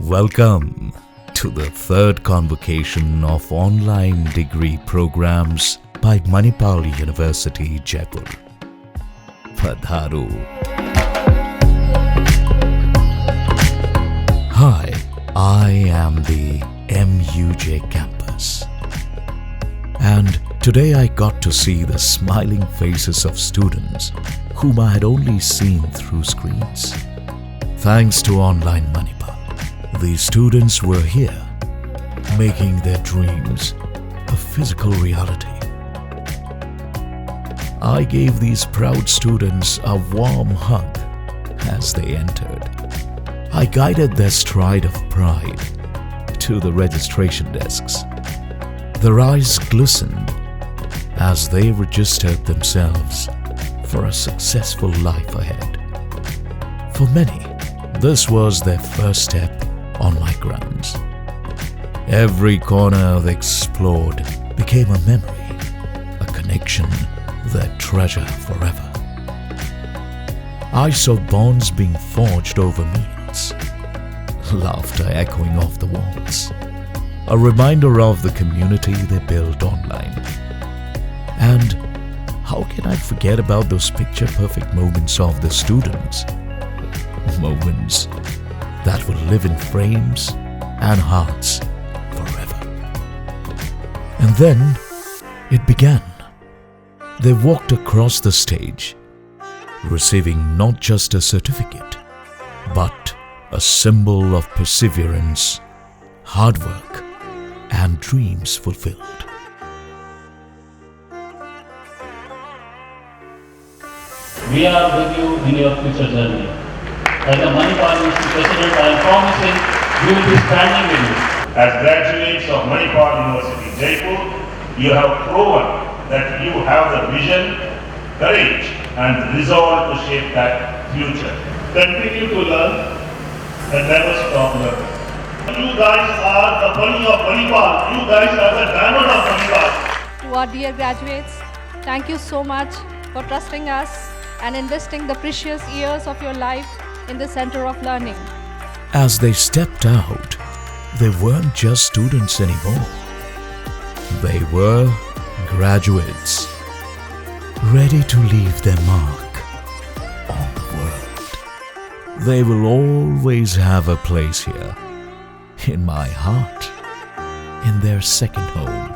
Welcome to the third convocation of online degree programs by Manipal University, Jaipur. Padharu. Hi, I am the MUJ campus. And today I got to see the smiling faces of students whom I had only seen through screens. Thanks to Online Manipal, these students were here, making their dreams a physical reality. I gave these proud students a warm hug as they entered. I guided their stride of pride to the registration desks. Their eyes glistened as they registered themselves for a successful life ahead. For many, this was their first step on my grounds. Every corner they explored became a memory, a connection they'd treasure forever. I saw bonds being forged over meals, laughter echoing off the walls, a reminder of the community they built online. And how can I forget about those picture-perfect moments of the students? Moments that will live in frames and hearts forever. And then it began. They walked across the stage, receiving not just a certificate, but a symbol of perseverance, hard work, and dreams fulfilled. We are with you in your future journey. As a Manipal University President, I am promising we will be standing with you. As graduates of Manipal University, Jaipur, you have proven that you have the vision, courage, and resolve to shape that future. Continue to learn and never stop learning. You guys are the bunny of Manipal. You guys are the diamond of Manipal. To our dear graduates, thank you so much for trusting us and investing the precious years of your life in the center of learning. As they stepped out, they weren't just students anymore. They were graduates, ready to leave their mark on the world. They will always have a place here, in my heart, in their second home.